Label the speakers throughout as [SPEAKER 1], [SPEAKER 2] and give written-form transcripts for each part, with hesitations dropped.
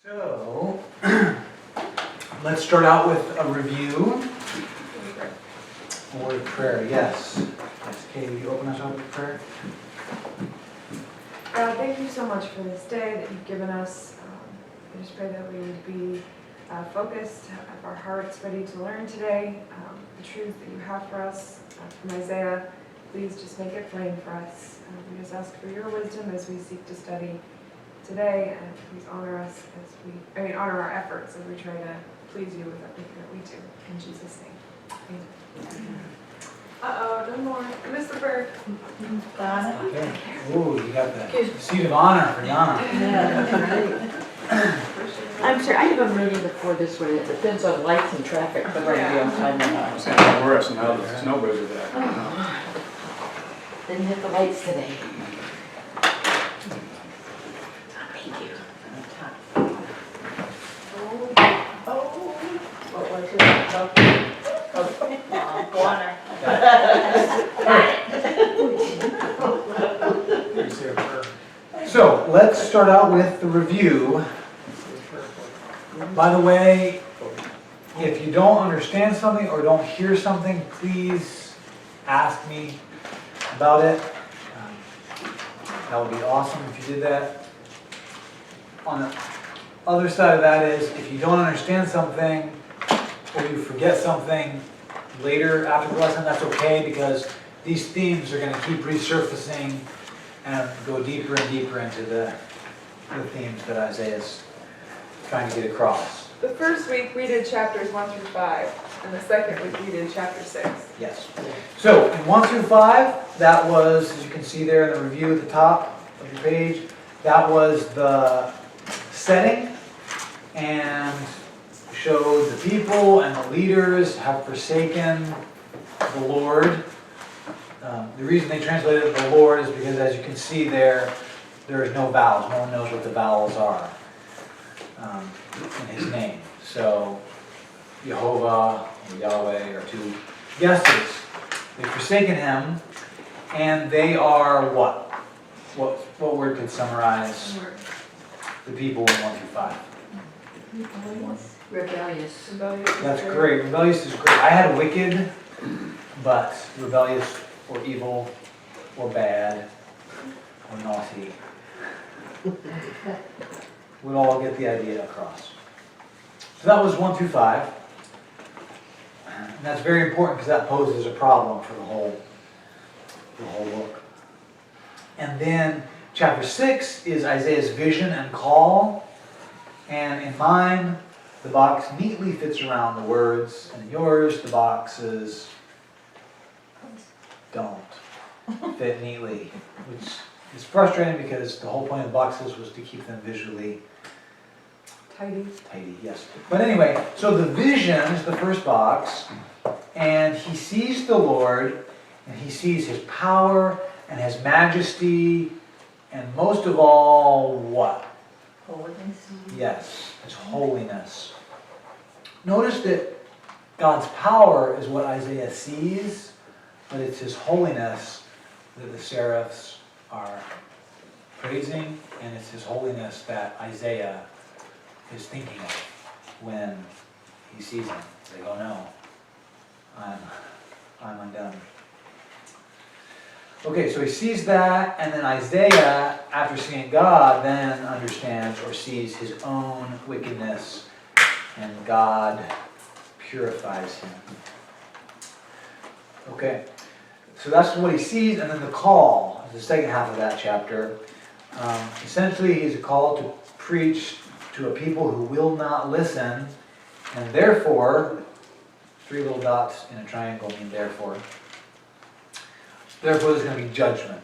[SPEAKER 1] So, let's start out with a review. Word of prayer, yes. Yes, Katie, will you open us up with prayer?
[SPEAKER 2] God, thank you so much for this day that you've given us. I just pray that we would be focused, have our hearts ready to learn today the truth that you have for us from Isaiah. Please just make it plain for us. We just ask for your wisdom as we seek to study today, and please honor us as honor our efforts as we try to please you with everything that we do. In Jesus' name, amen. No more. I missed the bird.
[SPEAKER 3] Donna?
[SPEAKER 1] Okay. Ooh, you got the seat of honor for Yana.
[SPEAKER 3] Yeah, I'm sorry, I have a meeting before this one. It depends on lights and traffic, but we're gonna be on time or not.
[SPEAKER 4] It's kind of worse now that the snow goes with that.
[SPEAKER 3] Didn't hit the lights today. Thank you. What was it? Water.
[SPEAKER 1] So, let's start out with the review. By the way, if you don't understand something or don't hear something, please ask me about it. That would be awesome if you did that. On the other side of that is, if you don't understand something or you forget something later after the lesson, that's okay, because these themes are going to keep resurfacing and go deeper and deeper into the themes that Isaiah is trying to get across.
[SPEAKER 2] The first week we did chapters 1 through 5, and the second week we did chapter 6.
[SPEAKER 1] Yes. So in 1 through 5, that was, as you can see there in the review at the top of your page, that was the setting, and showed the people and the leaders have forsaken the Lord. The reason they translated the Lord is because, as you can see there is no vowels. No one knows what the vowels are in his name. So Jehovah or Yahweh are two guesses. They've forsaken him, and they are what? What word could summarize the people in 1 through 5?
[SPEAKER 3] Rebellious.
[SPEAKER 1] That's great. Rebellious is great. I had wicked, but rebellious or evil or bad or naughty would all get the idea across. So that was 1 through 5. And that's very important because that poses a problem for the whole book. And then chapter 6 is Isaiah's vision and call. And in mine, the box neatly fits around the words, and in yours, the boxes don't fit neatly, which is frustrating because the whole point of the boxes was to keep them visually
[SPEAKER 2] Tidy.
[SPEAKER 1] yes. But anyway, so the vision is the first box, and he sees the Lord, and he sees his power and his majesty, and most of all, what?
[SPEAKER 3] Holiness.
[SPEAKER 1] Yes, his holiness. Notice that God's power is what Isaiah sees, but it's his holiness that the seraphs are praising, and it's his holiness that Isaiah is thinking of when he sees him. They go, no, I'm undone. Okay, so he sees that, and then Isaiah, after seeing God, then understands or sees his own wickedness, and God purifies him. Okay, so that's what he sees, and then the call is the second half of that chapter. Essentially, he's called to preach to a people who will not listen, and therefore, 3 little dots in a triangle mean therefore. Therefore, there's going to be judgment.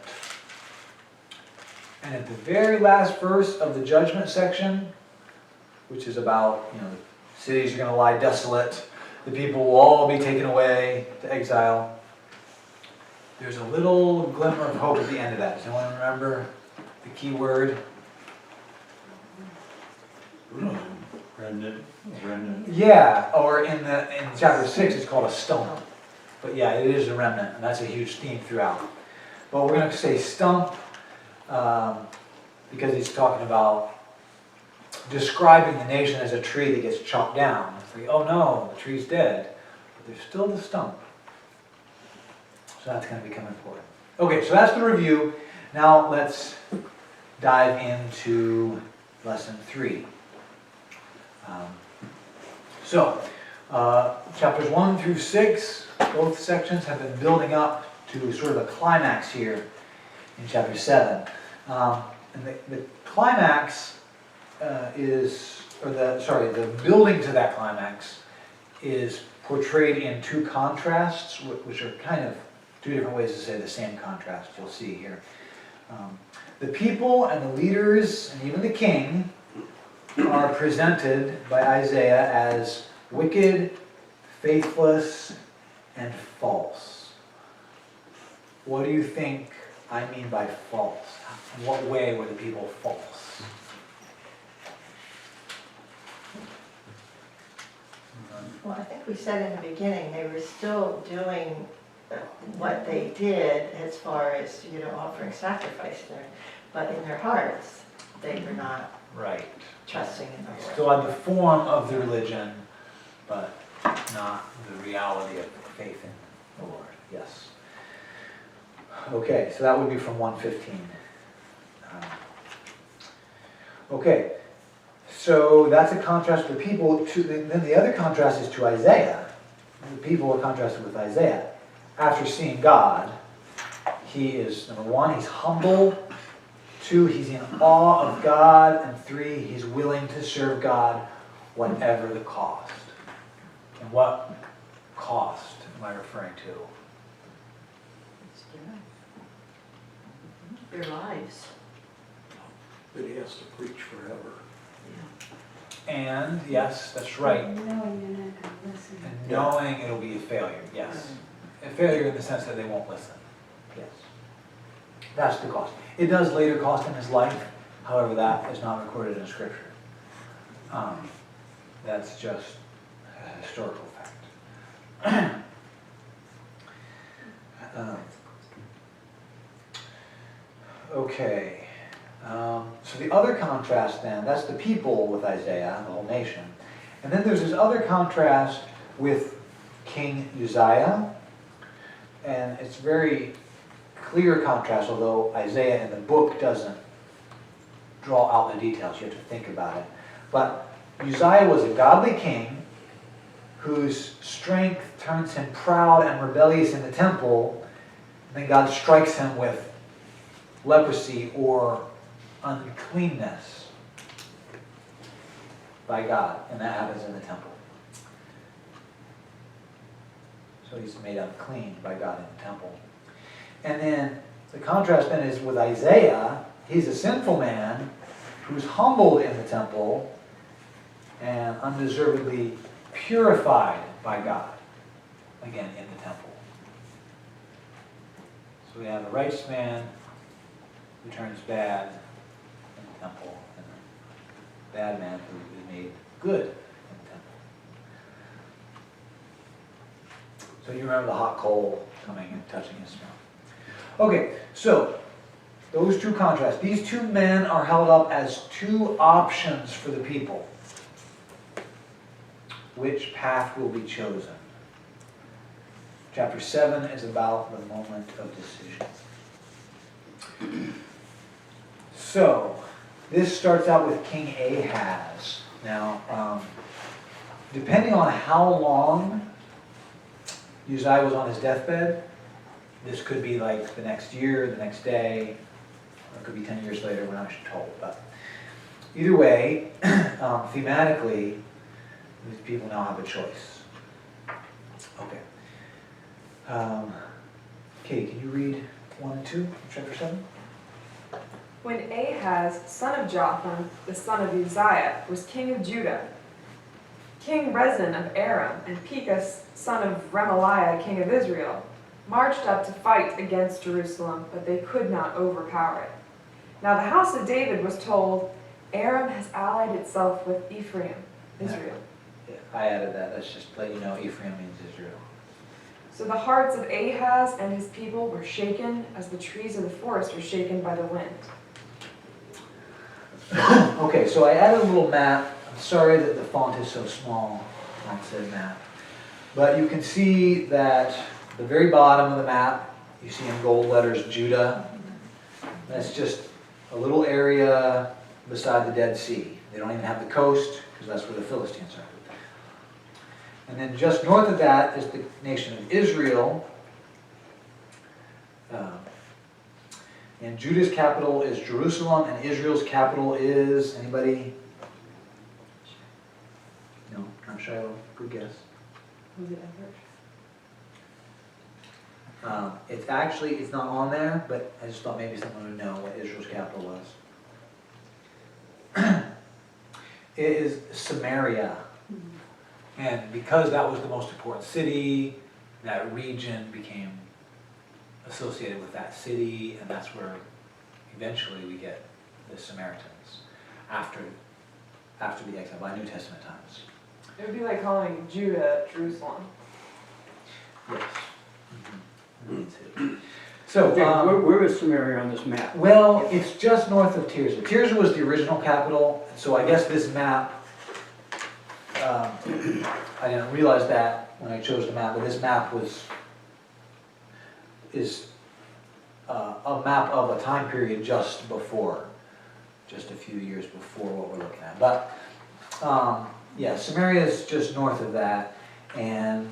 [SPEAKER 1] And at the very last verse of the judgment section, which is about, the cities are going to lie desolate, the people will all be taken away to exile. There's a little glimmer of hope at the end of that. Does anyone remember the key word?
[SPEAKER 4] Remnant.
[SPEAKER 1] Yeah, or in chapter 6 it's called a stump. But yeah, it is a remnant, and that's a huge theme throughout. But we're going to say stump because he's talking about describing the nation as a tree that gets chopped down. It's like, oh no, the tree's dead, but there's still the stump. So that's going to become important. Okay, so that's the review. Now let's dive into lesson 3. Chapters 1 through 6, both sections have been building up to sort of a climax here in chapter 7. And the climax the building to that climax is portrayed in 2 contrasts, which are kind of 2 different ways to say the same contrast, you'll see here. The people and the leaders and even the king are presented by Isaiah as wicked, faithless, and false. What do you think I mean by false? In what way were the people false?
[SPEAKER 5] Well, I think we said in the beginning, they were still doing what they did as far as, offering sacrifice there. But in their hearts, they were not
[SPEAKER 1] Right.
[SPEAKER 5] trusting in the
[SPEAKER 1] They
[SPEAKER 5] Lord.
[SPEAKER 1] still had the form of the religion, but not the reality of faith in the Lord. Yes. Okay, so that would be from 115. Okay, so that's a contrast to the people. Then the other contrast is to Isaiah. The people are contrasted with Isaiah. After seeing God, he is, number 1, he's humble. 2, he's in awe of God. And 3, he's willing to serve God whatever the cost. And what cost am I referring to?
[SPEAKER 3] Their lives.
[SPEAKER 4] That he has to preach forever.
[SPEAKER 1] And, yes, that's right.
[SPEAKER 6] Knowing you're not going to listen.
[SPEAKER 1] And knowing it'll be a failure, yes. A failure in the sense that they won't listen. Yes. That's the cost. It does later cost him his life, however, that is not recorded in Scripture. That's just a historical fact. Okay. So the other contrast then, that's the people with Isaiah, the whole nation. And then there's this other contrast with King Uzziah. And it's very clear contrast, although Isaiah in the book doesn't draw out the details. You have to think about it. But Uzziah was a godly king whose strength turns him proud and rebellious in the temple. And then God strikes him with leprosy or uncleanness by God. And that happens in the temple. So he's made unclean by God in the temple. And then the contrast then is with Isaiah. He's a sinful man who's humbled in the temple and undeservedly purified by God, again, in the temple. So we have a righteous man who turns bad in the temple, and a bad man who is made good in the temple. So you remember the hot coal coming and touching his mouth. Okay, so those 2 contrasts. These 2 men are held up as 2 options for the people. Which path will be chosen? Chapter 7 is about the moment of decision. So, this starts out with King Ahaz. Now, depending on how long Uzziah was on his deathbed, this could be like the next year, the next day, or it could be 10 years later, we're not told. But either way, thematically, these people now have a choice. Okay. Katie, can you read 1 and 2 in chapter 7?
[SPEAKER 2] When Ahaz, son of Jotham, the son of Uzziah, was king of Judah, King Rezin of Aram and Pekah, son of Remaliah, king of Israel, marched up to fight against Jerusalem, but they could not overpower it. Now the house of David was told, Aram has allied itself with Ephraim, Israel.
[SPEAKER 1] Yeah, I added that. Let's just let you know Ephraim means Israel.
[SPEAKER 2] So the hearts of Ahaz and his people were shaken as the trees of the forest are shaken by the wind.
[SPEAKER 1] Okay, so I added a little map. I'm sorry that the font is so small on said map. But you can see that the very bottom of the map, you see in gold letters Judah. That's just a little area beside the Dead Sea. They don't even have the coast, because that's where the Philistines are. And then just north of that is the nation of Israel. And Judah's capital is Jerusalem, and Israel's capital is, anybody? No, not Shiloh. Good guess.
[SPEAKER 2] Was it Everett?
[SPEAKER 1] It's not on there, but I just thought maybe someone would know what Israel's capital was. It is Samaria. And because that was the most important city, that region became associated with that city, and that's where eventually we get the Samaritans after the exile by New Testament times.
[SPEAKER 2] It would be like calling Judah Jerusalem.
[SPEAKER 1] Yes. Me too. So,
[SPEAKER 7] Where is Samaria on this map?
[SPEAKER 1] well, it's just north of Tirzah. Tirzah was the original capital, so I guess this map, I didn't realize that when I chose the map, but this map is a map of a time period just a few years before what we're looking at. But, yeah, Samaria is just north of that, and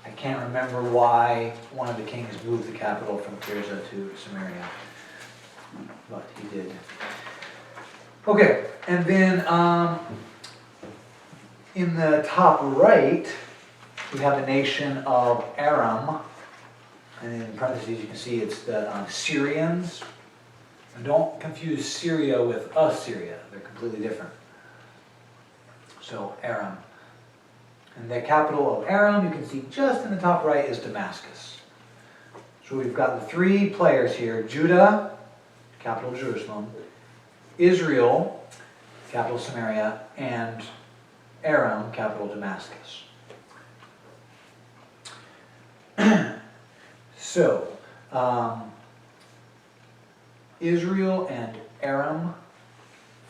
[SPEAKER 1] I can't remember why one of the kings moved the capital from Tirzah to Samaria, but he did. Okay, and then in the top right, we have the nation of Aram, and in parentheses you can see it's the Syrians. And don't confuse Syria with Assyria, they're completely different. So Aram. And the capital of Aram, you can see just in the top right, is Damascus. So we've got the three players here: Judah, capital Jerusalem; Israel, capital Samaria; and Aram, capital Damascus. So, Israel and Aram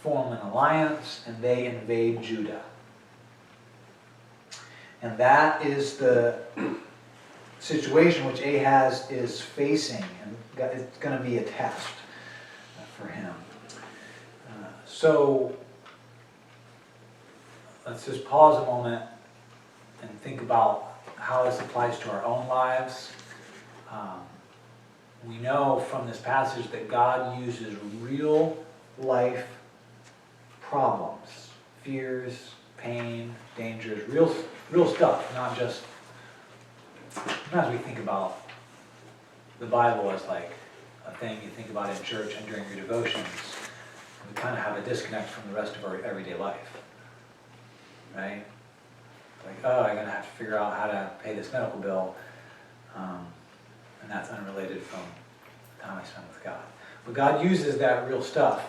[SPEAKER 1] form an alliance, and they invade Judah. And that is the situation which Ahaz is facing, and it's going to be a test for him. So let's just pause a moment and think about how this applies to our own lives. We know from this passage that God uses real life problems, fears, pain, dangers, real stuff, not just, sometimes we think about the Bible as like a thing you think about in church and during your devotions. We kind of have a disconnect from the rest of our everyday life, right? Like, oh, I'm going to have to figure out how to pay this medical bill, and that's unrelated from the time I spend with God. But God uses that real stuff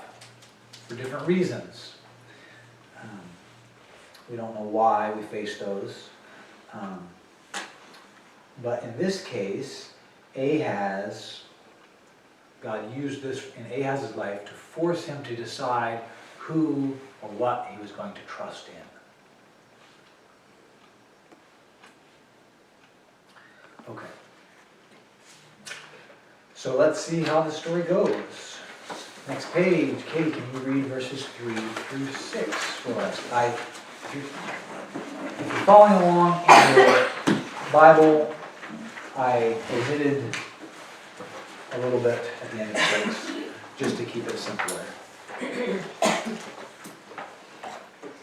[SPEAKER 1] for different reasons. We don't know why we face those. But in this case, God used this in Ahaz's life to force him to decide who or what he was going to trust in. Okay. So let's see how the story goes. Next page, Katie, can you read verses 3 through 6 for us? If you're following along in your Bible, I omitted a little bit at the end of 6, just to keep it simpler.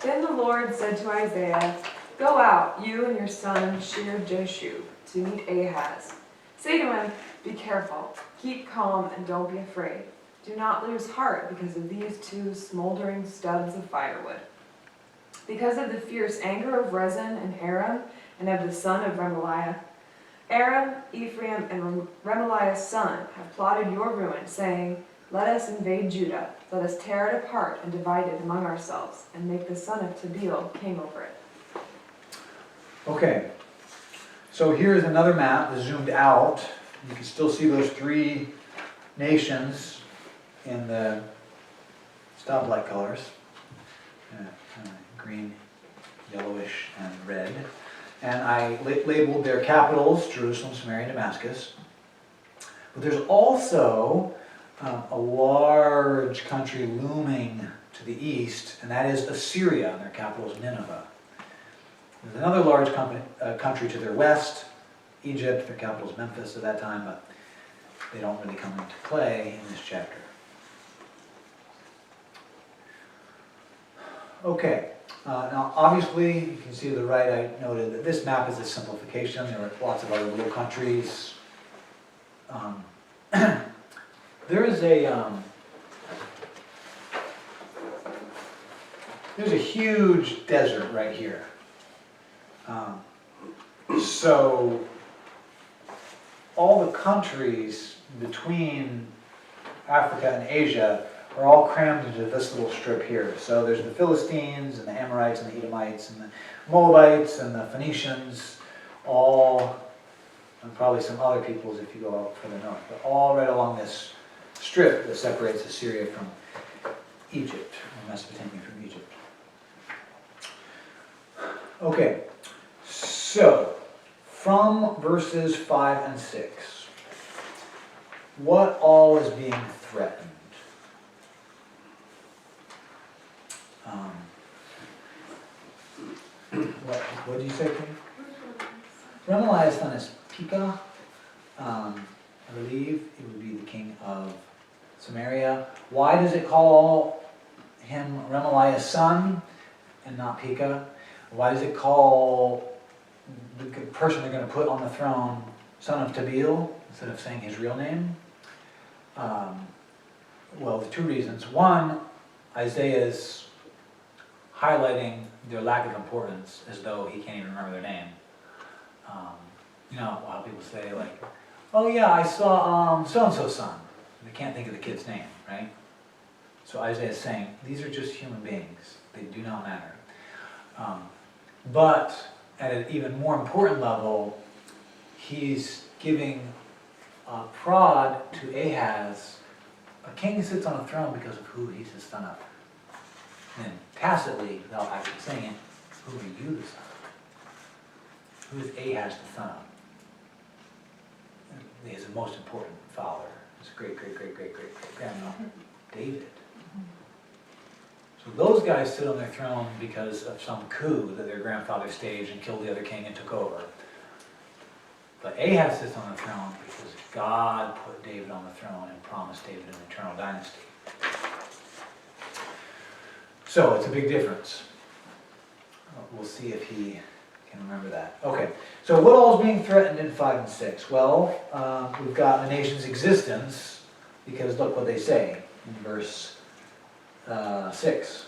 [SPEAKER 2] Then the Lord said to Isaiah, "Go out, you and your son Shear-Jashub, to meet Ahaz. Say to him, be careful, keep calm, and don't be afraid. Do not lose heart because of these two smoldering stubs of firewood. Because of the fierce anger of Rezin and Aram, and of the son of Remaliah. Aram, Ephraim, and Remaliah's son have plotted your ruin, saying, let us invade Judah, let us tear it apart and divide it among ourselves, and make the son of Tabeel king over it."
[SPEAKER 1] Okay, so here's another map zoomed out. You can still see those three nations in the stoplight colors. green, yellowish, and red. And I labeled their capitals, Jerusalem, Samaria, and Damascus. But there's also a large country looming to the east, and that is Assyria, and their capital is Nineveh. There's another large country to their west, Egypt, their capital is Memphis at that time, but they don't really come into play in this chapter. Okay, now obviously you can see to the right I noted that this map is a simplification. There are lots of other little countries. There's a huge desert right here. So all the countries between Africa and Asia are all crammed into this little strip here. So there's the Philistines and the Amorites and the Edomites and the Moabites and the Phoenicians, all, and probably some other peoples if you go out further north, but all right along this strip that separates Assyria from Egypt, or Mesopotamia from Egypt. Okay, so from verses 5 and 6, what all is being threatened? What did you say, Kim? Remaliah's son is Pekah. I believe it would be the king of Samaria. Why does it call him Remaliah's son and not Pekah? Why does it call the person they're going to put on the throne son of Tabeel instead of saying his real name? Well, there's two reasons. One, Isaiah is highlighting their lack of importance as though he can't even remember their name. You know how people say, like, oh yeah, I saw so-and-so's son. They can't think of the kid's name, right? So Isaiah is saying, these are just human beings. They do not matter. But at an even more important level, he's giving a prod to Ahaz. A king sits on a throne because of who he's the son of. And tacitly, without actually saying it, who are you the son of? Who is Ahaz the son of? He is the most important father. His great-great-great-great-great-grandfather, David. So those guys sit on their throne because of some coup that their grandfather staged and killed the other king and took over. But Ahaz sits on the throne because God put David on the throne and promised David an eternal dynasty. So it's a big difference. We'll see if he can remember that. Okay, so what all is being threatened in 5 and 6? Well, we've got the nation's existence, because look what they say in verse 6.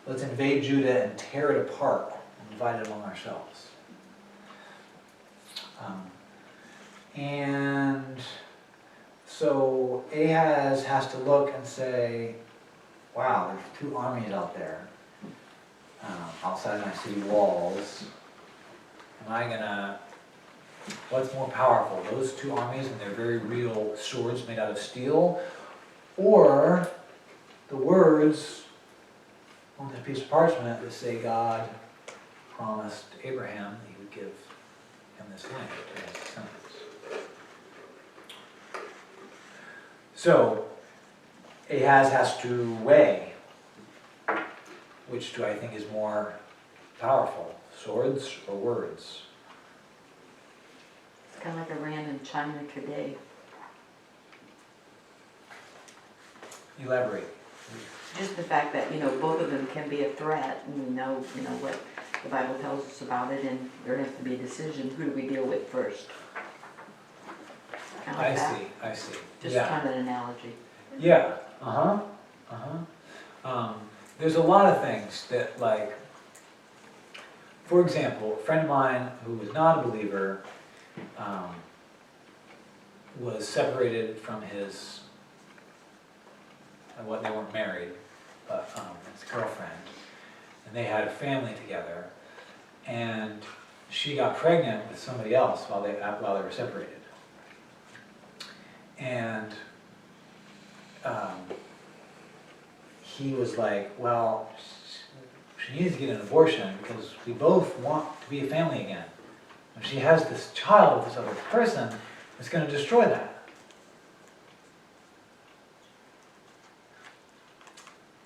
[SPEAKER 1] Let's invade Judah and tear it apart and divide it among ourselves. And so Ahaz has to look and say, wow, there's 2 armies out there outside my city walls. Am I gonna, what's more powerful, those 2 armies and their very real swords made out of steel, or the words on this piece of parchment that say God promised Abraham he would give him this land to his descendants? So Ahaz has to weigh which do I think is more powerful, swords or words?
[SPEAKER 3] It's kind of like Iran and China today.
[SPEAKER 1] Elaborate.
[SPEAKER 3] Just the fact that, both of them can be a threat, and we know, what the Bible tells us about it, and there has to be a decision, who do we deal with first? Kind of like that.
[SPEAKER 1] I see.
[SPEAKER 3] Just
[SPEAKER 1] Yeah.
[SPEAKER 3] kind of an analogy.
[SPEAKER 1] Yeah, there's a lot of things that, like, for example, a friend of mine who was not a believer was separated from his, they weren't married, but his girlfriend, and they had a family together, and she got pregnant with somebody else while they were separated. And he was like, well, she needs to get an abortion because we both want to be a family again. If she has this child with this other person, it's going to destroy that.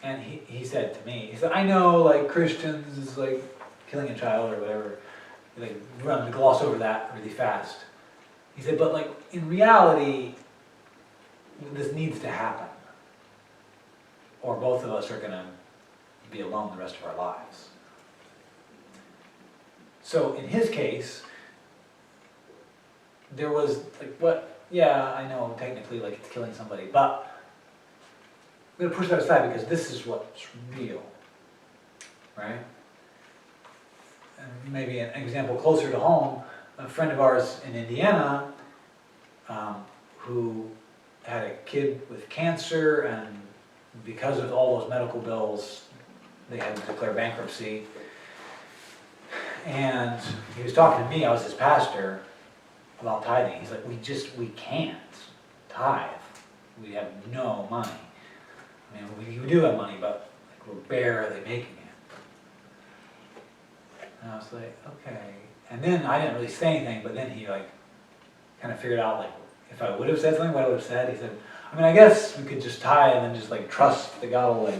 [SPEAKER 1] And he said to me, he said, I know like Christians is like killing a child or whatever, they run to gloss over that really fast. He said, but like in reality, this needs to happen. Or both of us are going to be alone the rest of our lives. So in his case, there was like, what, yeah, I know technically like it's killing somebody, but I'm going to push that aside because this is what's real, right? And maybe an example closer to home, a friend of ours in Indiana who had a kid with cancer, and because of all those medical bills, they had to declare bankruptcy. And he was talking to me, I was his pastor, about tithing. He's like, we can't tithe. We have no money. I mean, we do have money, but like, we're barely making it. And I was like, okay. And then I didn't really say anything, but then he like kind of figured out like if I would have said something, what I would have said. He said, I mean, I guess we could just tithe and then just like trust that God will like.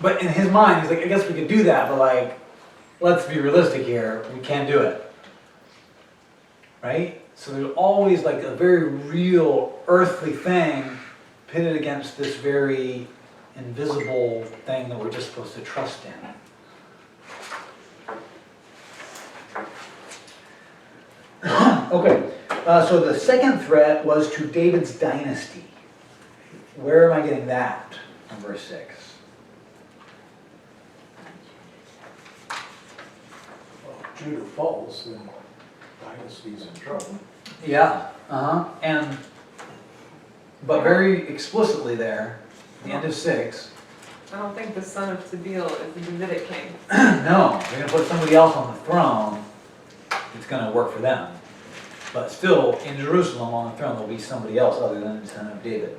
[SPEAKER 1] But in his mind, he's like, I guess we could do that, but like, let's be realistic here. We can't do it. Right? So there's always like a very real earthly thing pitted against this very invisible thing that we're just supposed to trust in. Okay, so the second threat was to David's dynasty. Where am I getting that in verse 6?
[SPEAKER 4] Well, if Judah falls, then dynasty's in trouble.
[SPEAKER 1] Yeah, but very explicitly there, the end of 6,
[SPEAKER 2] I don't think the son of Tabeel is the Davidic king.
[SPEAKER 1] no, they're going to put somebody else on the throne that's going to work for them. But still, in Jerusalem on the throne will be somebody else other than the son of David.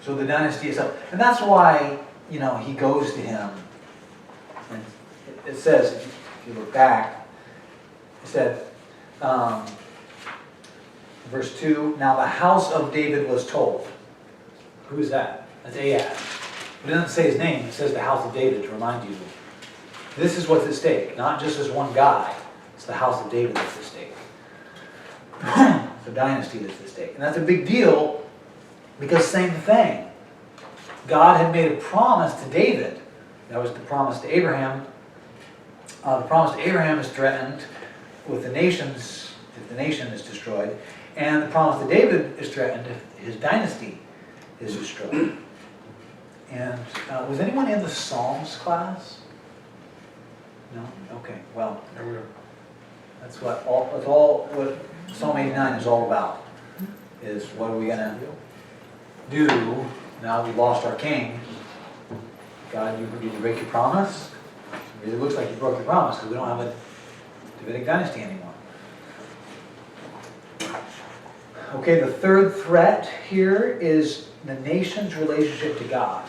[SPEAKER 1] So the dynasty is up. And that's why, you know, he goes to him. And it says, if you look back, it said, verse 2, now the house of David was told. Who's that? That's Ahab. But it doesn't say his name, it says the house of David to remind you. This is what's at stake, not just as one guy. It's the house of David that's at stake. The dynasty that's at stake. And that's a big deal because same thing. God had made a promise to David. That was the promise to Abraham. The promise to Abraham is threatened with the nations, if the nation is destroyed. And the promise to David is threatened if his dynasty is destroyed. And was anyone in the Psalms class? No? Okay, well, that's all what Psalm 89 is all about. Is what are we going to do now we lost our king? God, did you break your promise? It really looks like you broke your promise because we don't have a Davidic dynasty anymore. Okay, the third threat here is the nation's relationship to God.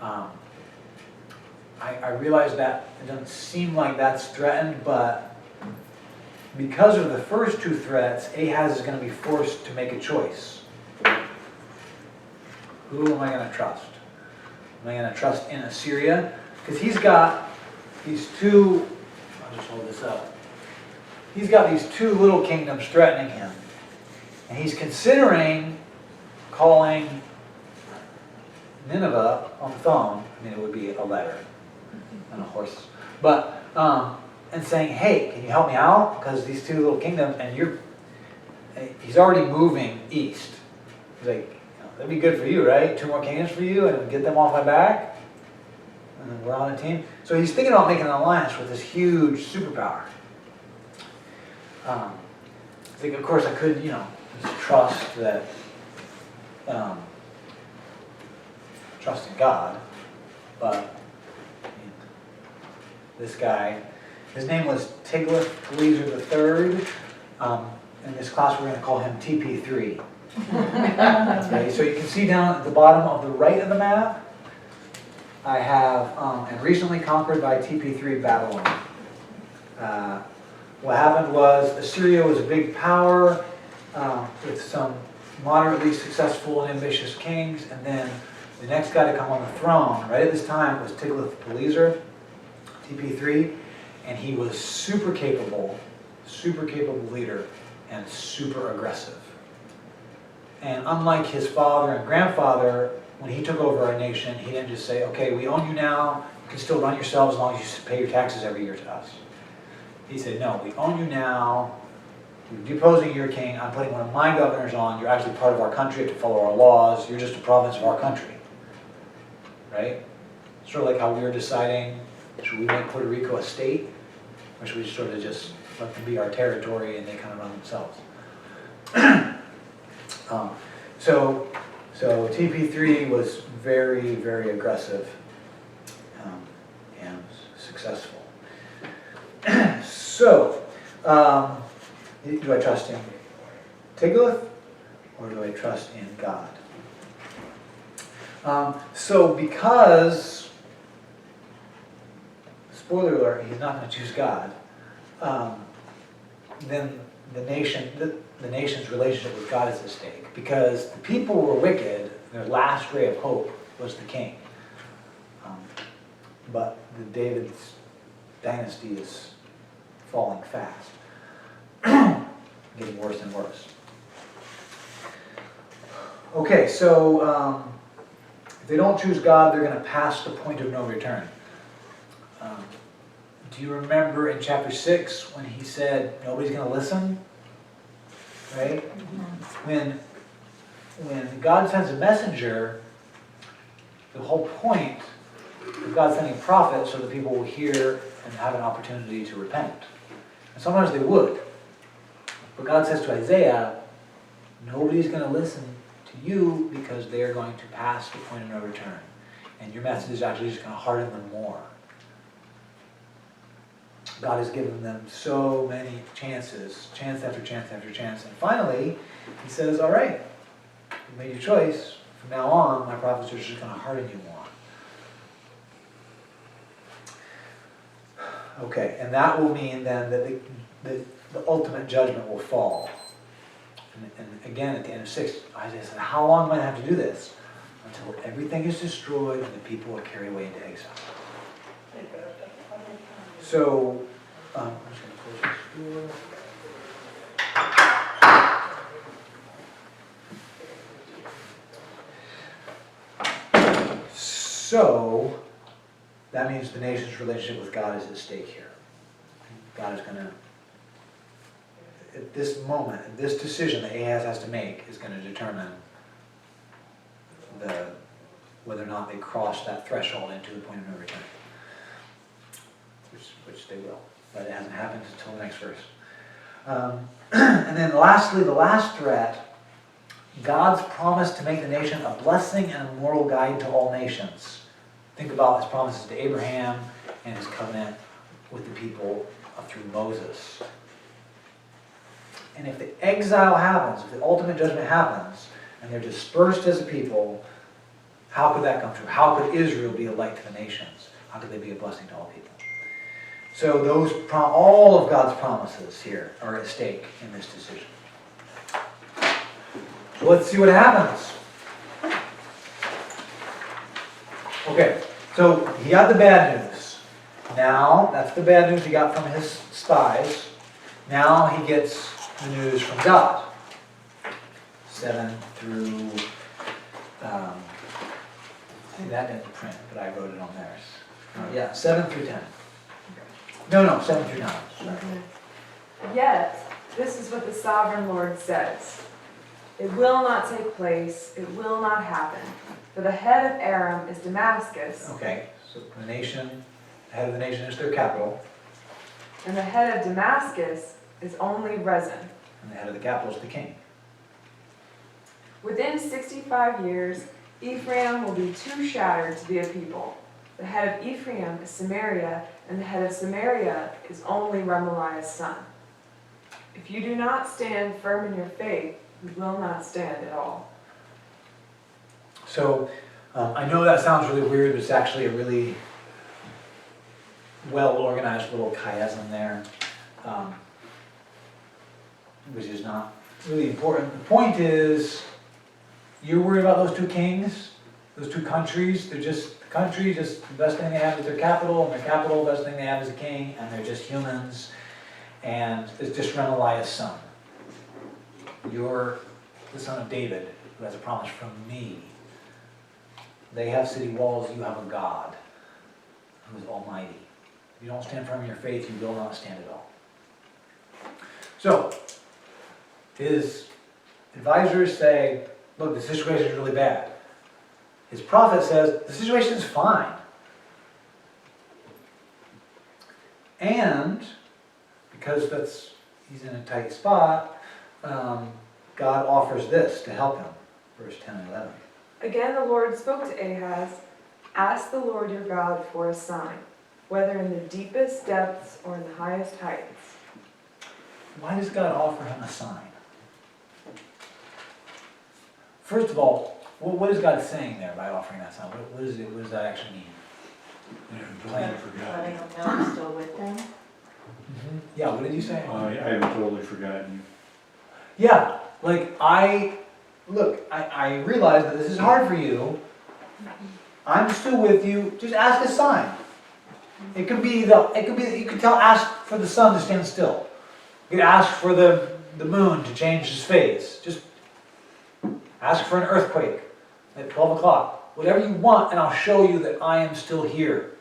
[SPEAKER 1] I realize that it doesn't seem like that's threatened, but because of the first two threats, Ahaz is going to be forced to make a choice. Who am I going to trust? Am I going to trust in Assyria? Because he's got these two, I'll just hold this up. He's got these two little kingdoms threatening him. And he's considering calling Nineveh on the phone. I mean, it would be a letter and a horse. But, and saying, hey, can you help me out? Because these two little kingdoms, and he's already moving east. He's like, that'd be good for you, right? 2 more kingdoms for you and get them off my back. And then we're on a team. So he's thinking about making an alliance with this huge superpower. I think, of course, I could, just trust that, trust in God. But this guy, his name was Tiglath-Pileser III. In this class, we're going to call him TP3. Okay, so you can see down at the bottom of the right of the map, I have, and recently conquered by TP3 Babylon. What happened was Assyria was a big power with some moderately successful and ambitious kings, and then the next guy to come on the throne, right at this time, was Tiglath-Pileser, TP3, and he was super capable leader, and super aggressive. And unlike his father and grandfather, when he took over our nation, he didn't just say, okay, we own you now, you can still run yourselves as long as you pay your taxes every year to us. He said, no, we own you now, we're deposing your king, I'm putting one of my governors on, you're actually part of our country, you have to follow our laws, you're just a province of our country. Right? Sort of like how we were deciding, should we make Puerto Rico a state? Or should we sort of just let them be our territory and they kind of run themselves? So TP3 was very, very aggressive and successful. So, do I trust in Tiglath or do I trust in God? So because, spoiler alert, he's not going to choose God, then the nation's relationship with God is at stake. Because the people were wicked, their last ray of hope was the king. But David's dynasty is falling fast, getting worse and worse. Okay, so if they don't choose God, they're going to pass the point of no return. Do you remember in chapter 6 when he said nobody's going to listen? Right? When God sends a messenger, the whole point of God sending a prophet so that people will hear and have an opportunity to repent. And sometimes they would. But God says to Isaiah, nobody's going to listen to you because they are going to pass the point of no return. And your message is actually just going to harden them more. God has given them so many chances, chance after chance after chance. And finally, he says, all right, you made your choice. From now on, my prophets are just going to harden you more. Okay, and that will mean then that the ultimate judgment will fall. And again, at the end of 6, Isaiah said, how long am I going to have to do this? Until everything is destroyed and the people are carried away into exile. So, I'm just going to close this door. So, that means the nation's relationship with God is at stake here. God is going to, at this moment, this decision that Ahaz has to make is going to determine whether or not they cross that threshold into the point of no return. Which they will, but it hasn't happened until the next verse. And then lastly, the last threat, God's promise to make the nation a blessing and a moral guide to all nations. Think about his promises to Abraham and his covenant with the people through Moses. And if the exile happens, if the ultimate judgment happens, and they're dispersed as a people, How could that come true? How could Israel be a light to the nations? How could they be a blessing to all people? So all of God's promises here are at stake in this decision. So let's see what happens. Okay, so he got the bad news. Now, that's the bad news he got from his spies. Now he gets the news from God. 7 through, see, that didn't print, but I wrote it on theirs. Yeah, 7 through 10. No, 7 through 9. Sorry.
[SPEAKER 2] Yet, this is what the sovereign Lord says. It will not take place, it will not happen. For the head of Aram is Damascus,
[SPEAKER 1] Okay, so the head of the nation is their capital,
[SPEAKER 2] and the head of Damascus is only Rezin.
[SPEAKER 1] and the head of the capital is the king.
[SPEAKER 2] Within 65 years, Ephraim will be too shattered to be a people. The head of Ephraim is Samaria, and the head of Samaria is only Remaliah's son. If you do not stand firm in your faith, you will not stand at all.
[SPEAKER 1] So, I know that sounds really weird, but it's actually a really well-organized little chiasm there, which is not really important. The point is, you're worried about those two kings, those two countries. They're just, the country, just the best thing they have is their capital, and their capital, the best thing they have is a king, and they're just humans, and it's just Remaliah's son. You're the son of David, who has a promise from me. They have city walls, you have a God who is almighty. If you don't stand firm in your faith, you will not stand at all. So, his advisors say, look, the situation is really bad. His prophet says, the situation is fine. And, because he's in a tight spot, God offers this to help him. Verse 10 and 11.
[SPEAKER 2] Again the Lord spoke to Ahaz, ask the Lord your God for a sign, whether in the deepest depths or in the highest heights.
[SPEAKER 1] Why does God offer him a sign? First of all, what is God saying there by offering that sign? What does that actually mean?
[SPEAKER 4] Totally forgotten.
[SPEAKER 5] Letting them know I'm still with them.
[SPEAKER 1] Yeah, what did you say?
[SPEAKER 4] I haven't totally forgotten.
[SPEAKER 1] Yeah, like I realize that this is hard for you. I'm still with you. Just ask a sign. It could be you could ask for the sun to stand still. You could ask for the moon to change its phase. Just ask for an earthquake at 12 o'clock. Whatever you want, and I'll show you that I am still here.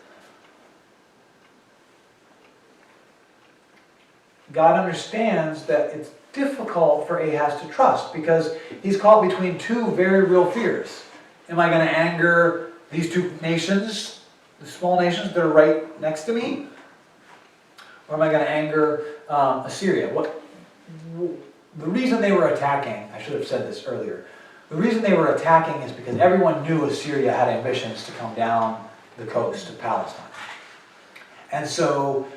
[SPEAKER 1] God understands that it's difficult for Ahaz to trust because he's caught between two very real fears. Am I going to anger these two nations, the small nations that are right next to me? Or am I going to anger Assyria? The reason they were attacking, I should have said this earlier, the reason they were attacking is because everyone knew Assyria had ambitions to come down the coast of Palestine. And so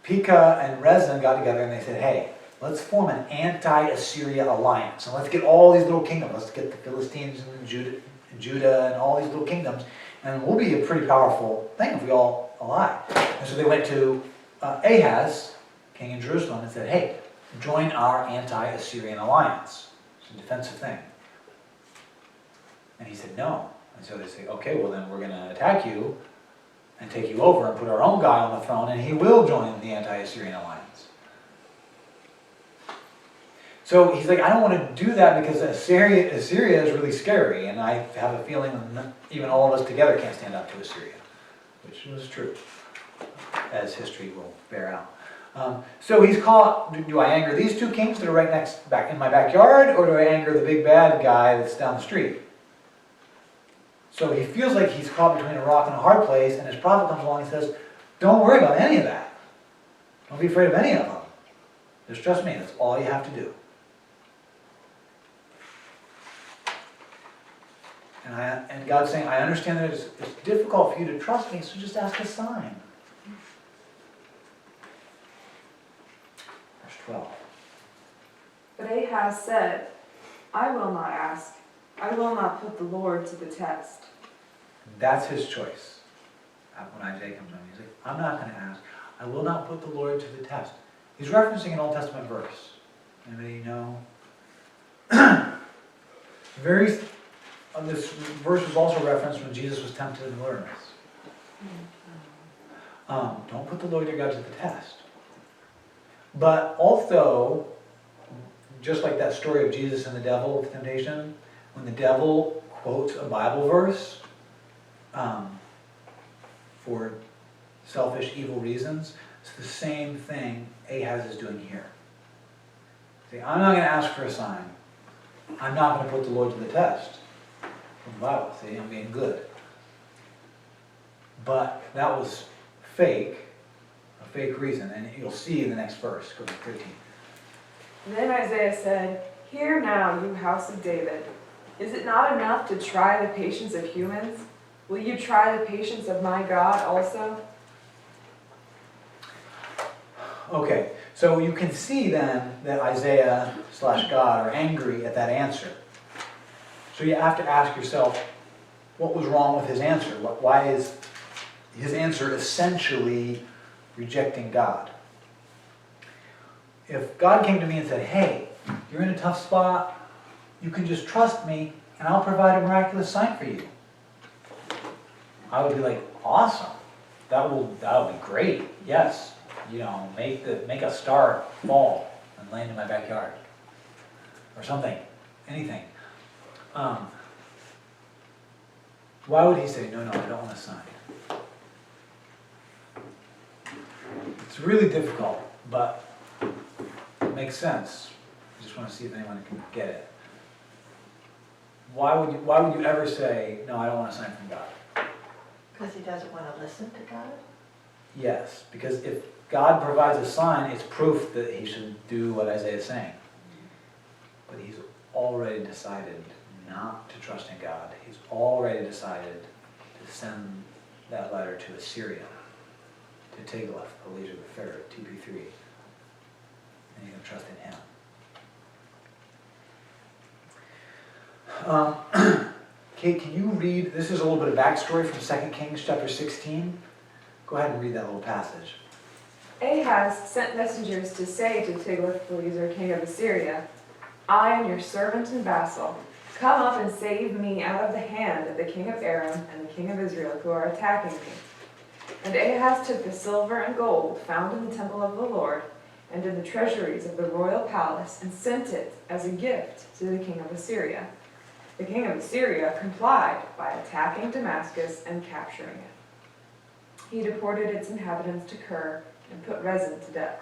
[SPEAKER 1] Pekah and Rezin got together and they said, hey, let's form an anti-Assyria alliance. And let's get all these little kingdoms. Let's get the Philistines and Judah and all these little kingdoms. And we'll be a pretty powerful thing if we all ally. And so they went to Ahaz, king in Jerusalem, and said, hey, join our anti-Assyrian alliance. It's a defensive thing. And he said, no. And so they say, okay, well then we're going to attack you and take you over and put our own guy on the throne, and he will join the anti-Assyrian alliance. So he's like, I don't want to do that because Assyria is really scary, and I have a feeling that even all of us together can't stand up to Assyria, which was true, as history will bear out. So he's caught, do I anger these two kings that are back in my backyard, or do I anger the big bad guy that's down the street? So he feels like he's caught between a rock and a hard place, and his prophet comes along and says, don't worry about any of that. Don't be afraid of any of them. Just trust me, that's all you have to do. And God's saying, I understand that it's difficult for you to trust me, so just ask a sign. Verse 12.
[SPEAKER 2] But Ahaz said, I will not ask. I will not put the Lord to the test.
[SPEAKER 1] That's his choice. When Isaiah comes on, he's like, I'm not going to ask. I will not put the Lord to the test. He's referencing an Old Testament verse. Anybody know? This verse was also referenced when Jesus was tempted in the wilderness. Don't put the Lord your God to the test. But also, just like that story of Jesus and the devil with temptation, when the devil quotes a Bible verse for selfish, evil reasons, it's the same thing Ahaz is doing here. See, I'm not going to ask for a sign. I'm not going to put the Lord to the test. From the Bible, see, I'm being good. But that was fake, a fake reason, and you'll see in the next verse, go to 13.
[SPEAKER 2] Then Isaiah said, "Hear now, you house of David. Is it not enough to try the patience of humans? Will you try the patience of my God also?"
[SPEAKER 1] Okay, so you can see then that Isaiah / God are angry at that answer. So you have to ask yourself, what was wrong with his answer? Why is his answer essentially rejecting God? If God came to me and said, hey, you're in a tough spot, you can just trust me and I'll provide a miraculous sign for you, I would be like, awesome, that will be great, yes. Make a star fall and land in my backyard. Or something, anything. Why would he say, no, I don't want a sign? It's really difficult, but it makes sense. I just want to see if anyone can get it. Why would you ever say, no, I don't want a sign from God?
[SPEAKER 5] Because he doesn't want to listen to God?
[SPEAKER 1] Yes, because if God provides a sign, it's proof that he should do what Isaiah is saying. But he's already decided not to trust in God. He's already decided to send that letter to Assyria, to Tiglath-Pileser the Third, TP3. And he's going to trust in him. Kate, can you read, this is a little bit of backstory from 2 Kings chapter 16. Go ahead and read that little passage.
[SPEAKER 2] Ahaz sent messengers to say to Tiglath-Pileser, king of Assyria, "I am your servant and vassal. Come up and save me out of the hand of the king of Aram and the king of Israel who are attacking me." And Ahaz took the silver and gold found in the temple of the Lord and in the treasuries of the royal palace and sent it as a gift to the king of Assyria. The king of Assyria complied by attacking Damascus and capturing it. He deported its inhabitants to Kir and put Rezin to death.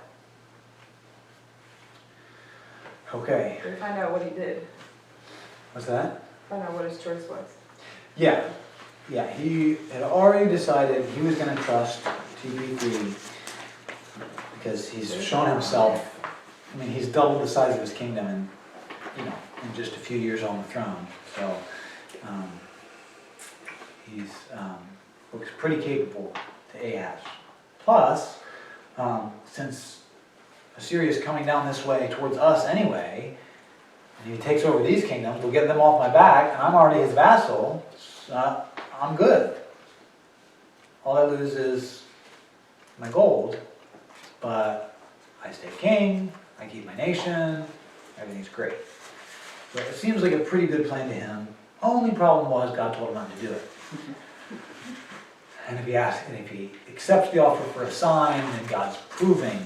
[SPEAKER 1] Okay,
[SPEAKER 2] We find out what he did.
[SPEAKER 1] what's that?
[SPEAKER 2] Find out what his choice was.
[SPEAKER 1] Yeah, he had already decided he was going to trust TP3 because he's shown himself, he's doubled the size of his kingdom in just a few years on the throne. So he's looks pretty capable to Ahaz. Plus, since Assyria is coming down this way towards us anyway, and he takes over these kingdoms, we'll get them off my back, and I'm already his vassal, so I'm good. All I lose is my gold, but I stay king, I keep my nation, everything's great. So it seems like a pretty good plan to him. Only problem was God told him not to do it. And if he accepts the offer for a sign, then God's proving,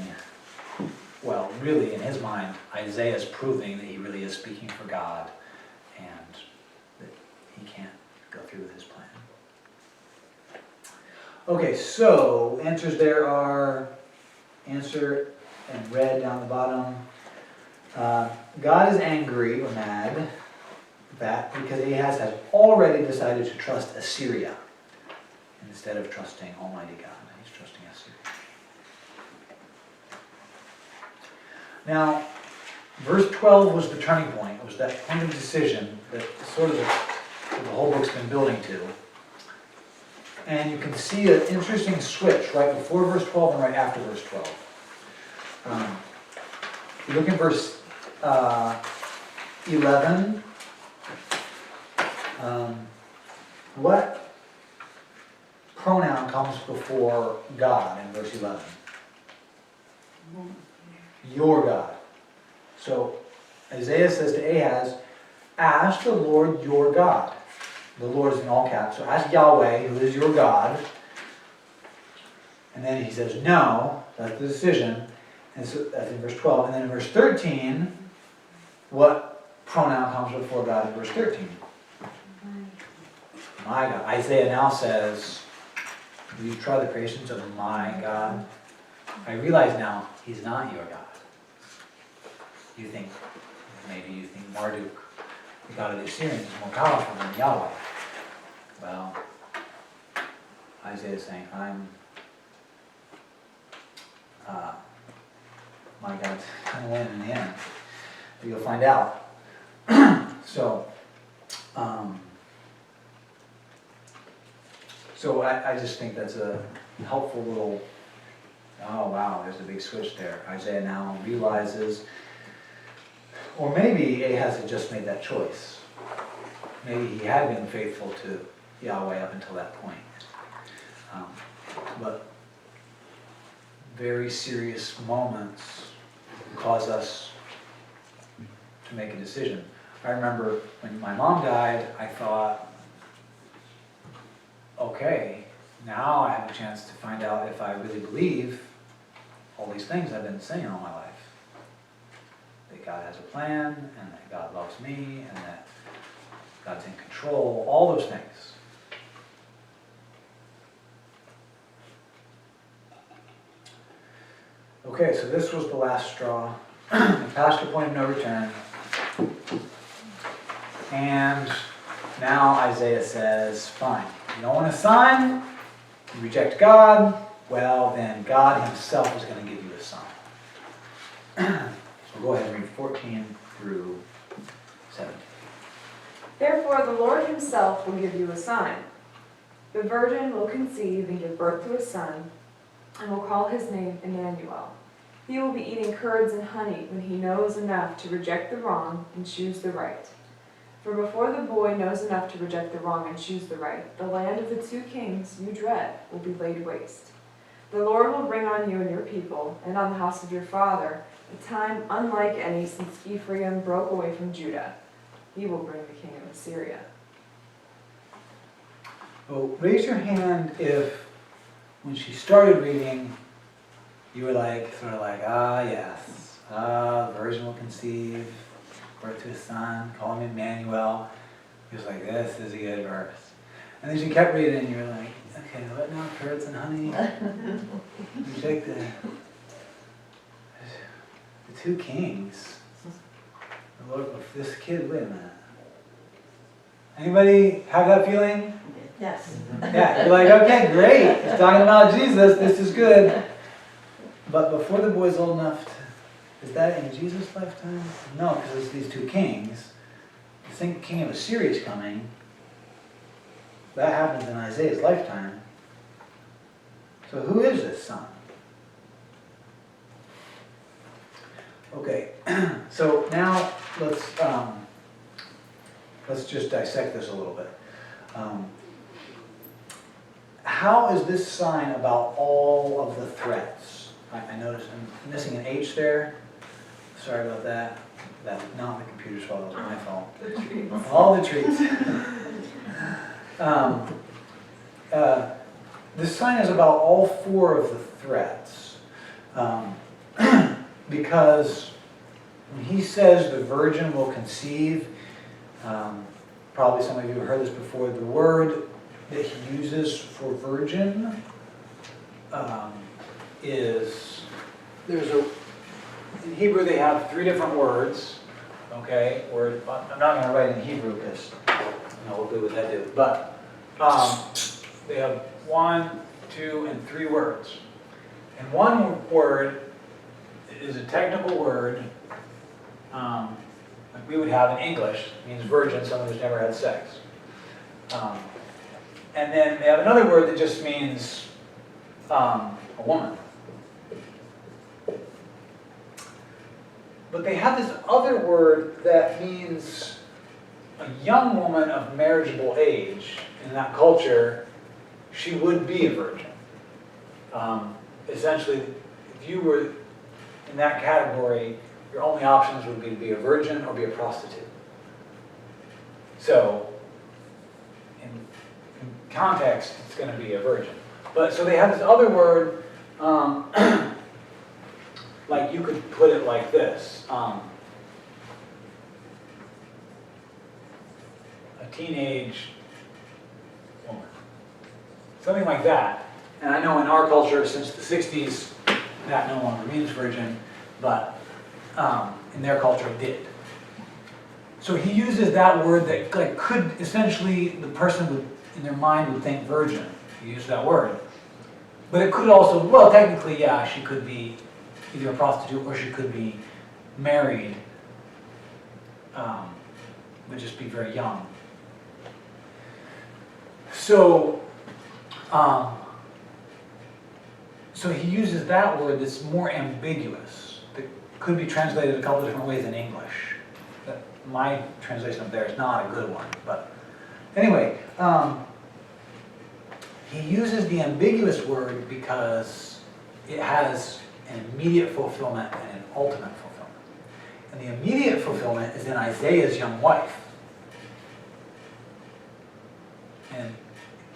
[SPEAKER 1] well, really in his mind, Isaiah's proving that he really is speaking for God and that he can't go through with his plan. Okay, so answers there are answer and red down the bottom. God is angry or mad because Ahaz has already decided to trust Assyria instead of trusting Almighty God. He's trusting Assyria. Now, verse 12 was the turning point. It was that point of decision that sort of the whole book's been building to. And you can see an interesting switch right before verse 12 and right after verse 12. You look in verse 11. What pronoun comes before God in verse 11? Your God. So Isaiah says to Ahaz, ask the Lord your God. The Lord is in all caps. So ask Yahweh, who is your God. And then he says no. That's the decision. And so that's in verse 12. And then in verse 13, what pronoun comes before God in verse 13? My God. Isaiah now says, will you try the creations of my God? I realize now he's not your God. You think, maybe you think Marduk, the God of the Assyrians, is more powerful than Yahweh. Well, Isaiah is saying, my God's going to win in the end. But you'll find out. So I just think that's a helpful little, oh wow, there's a big switch there. Isaiah now realizes, or maybe Ahaz had just made that choice. Maybe he had been faithful to Yahweh up until that point. But very serious moments cause us to make a decision. I remember when my mom died, I thought, okay, now I have a chance to find out if I really believe all these things I've been saying all my life. That God has a plan, and that God loves me, and that God's in control, all those things. Okay, so this was the last straw. Past the point of no return. And now Isaiah says, fine, you don't want a sign, you reject God, well then God himself is going to give you a sign. So go ahead and read 14 through 17.
[SPEAKER 2] Therefore the Lord himself will give you a sign. The virgin will conceive and give birth to a son, and will call his name Emmanuel. He will be eating curds and honey when he knows enough to reject the wrong and choose the right. For before the boy knows enough to reject the wrong and choose the right, the land of the two kings you dread will be laid waste. The Lord will bring on you and your people, and on the house of your father, a time unlike any since Ephraim broke away from Judah. He will bring the king of Assyria.
[SPEAKER 1] Well, raise your hand if, when she started reading, you were like, sort of like, yes, the virgin will conceive, birth to a son, call him Emmanuel. He was like, this is a good verse. And then she kept reading, and you were like, okay, what now, curds and honey? You take the two kings. The Lord, this kid, wait a minute. Anybody have that feeling?
[SPEAKER 5] Yes.
[SPEAKER 1] Yeah, you're like, okay, great. He's talking about Jesus. This is good. But before the boy's old enough to, is that in Jesus' lifetime? No, because it's these two kings. You think king of Assyria is coming. That happens in Isaiah's lifetime. So who is this son? Okay, so now let's just dissect this a little bit. How is this sign about all of the threats? I noticed I'm missing an H there. Sorry about that. That's not the computer's fault, it was my fault.
[SPEAKER 2] The trees.
[SPEAKER 1] All the trees. This sign is about all four of the threats. Because when he says the virgin will conceive, probably some of you have heard this before, the word that he uses for virgin is, in Hebrew they have three different words, okay? I'm not going to write in Hebrew because we'll do what I do. But they have 1, 2, and 3 words. And one word is a technical word like we would have in English. It means virgin, someone who's never had sex. And then they have another word that just means a woman. But they have this other word that means a young woman of marriageable age in that culture, she would be a virgin. Essentially, if you were in that category, your only options would be to be a virgin or be a prostitute. So, in context, it's going to be a virgin. But so they have this other word, like you could put it like this. A teenage woman. Something like that. And I know in our culture, since the 60s, that no longer means virgin, but in their culture it did. So he uses that word that like could essentially, the person would, in their mind would think virgin. He used that word. But it could also, well, technically, yeah, she could be either a prostitute or she could be married, would just be very young. So, so he uses that word that's more ambiguous, that could be translated a couple different ways in English. My translation of there is not a good one, but anyway, he uses the ambiguous word because it has an immediate fulfillment and an ultimate fulfillment. And the immediate fulfillment is in Isaiah's young wife. And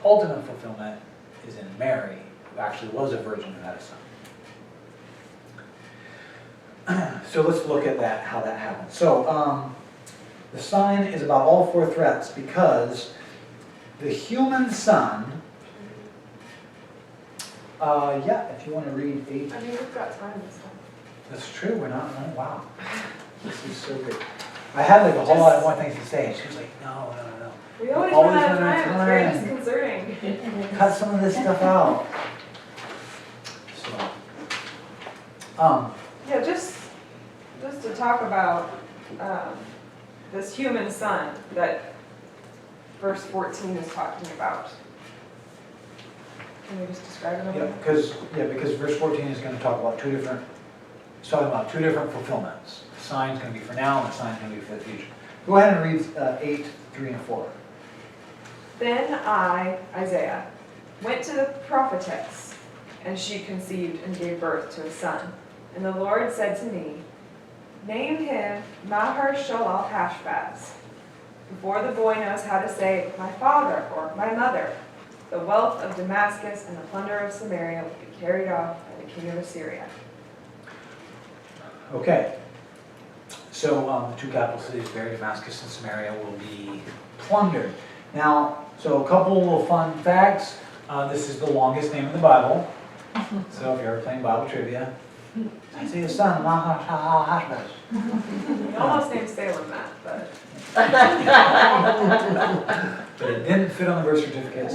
[SPEAKER 1] ultimate fulfillment is in Mary, who actually was a virgin who had a son. So let's look at that, how that happened. So the sign is about all four threats because the human son, yeah, if you want to read 8.
[SPEAKER 2] I mean, we've got time this time.
[SPEAKER 1] That's true, we're not, wow. This is so good. I had like a whole lot more things to say, and she was like, no.
[SPEAKER 2] We always
[SPEAKER 1] Always
[SPEAKER 2] run out of
[SPEAKER 1] run out of
[SPEAKER 2] time, it's very
[SPEAKER 1] time.
[SPEAKER 2] disconcerting.
[SPEAKER 1] Cut some of this stuff out. So,
[SPEAKER 2] Yeah, just to talk about this human son that verse 14 is talking about. Can you just describe it a
[SPEAKER 1] yeah,
[SPEAKER 2] little?
[SPEAKER 1] because verse 14 is going to talk about it's talking about two different fulfillments. The sign's going to be for now, and the sign's going to be for the future. Go ahead and read 8, 3, and 4.
[SPEAKER 2] Then I, Isaiah, went to the prophetess, and she conceived and gave birth to a son. And the Lord said to me, name him Maher-shalal-Hashbaz. Before the boy knows how to say, my father or my mother, the wealth of Damascus and the plunder of Samaria will be carried off by the king of Assyria.
[SPEAKER 1] Okay. So the two capital cities, Damascus and Samaria, will be plundered. Now, so a couple little fun facts. This is the longest name in the Bible. So if you're ever playing Bible trivia, Isaiah's son, Maher-shalal-Hashbaz.
[SPEAKER 2] We almost named Salem that, but
[SPEAKER 1] But it didn't fit on the birth certificate.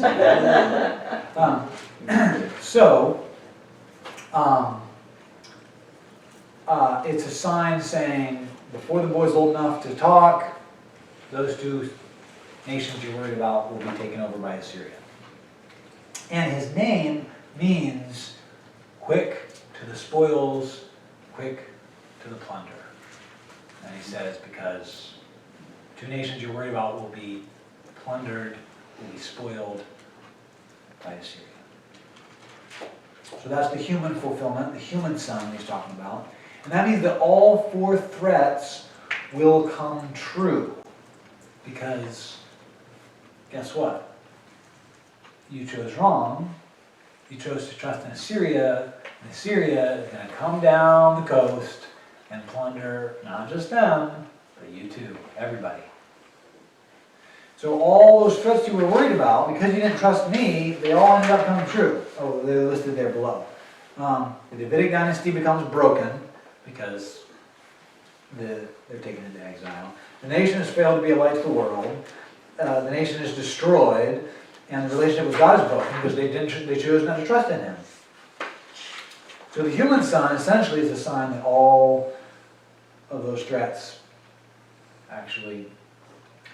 [SPEAKER 1] It's a sign saying, before the boy's old enough to talk, those two nations you're worried about will be taken over by Assyria. And his name means quick to the spoils, quick to the plunder. And he says, because two nations you're worried about will be plundered, will be spoiled by Assyria. So that's the human fulfillment, the human son he's talking about. And that means that all four threats will come true. Because, guess what? You chose wrong. You chose to trust in Assyria, and Assyria is going to come down the coast and plunder not just them, but you too, everybody. So all those threats you were worried about, because you didn't trust me, they all ended up coming true. Oh, they're listed there below. The Davidic dynasty becomes broken because they're taken into exile. The nation has failed to be a light to the world. The nation is destroyed, and the relationship with God is broken because they chose not to trust in Him. So the human son essentially is a sign that all of those threats actually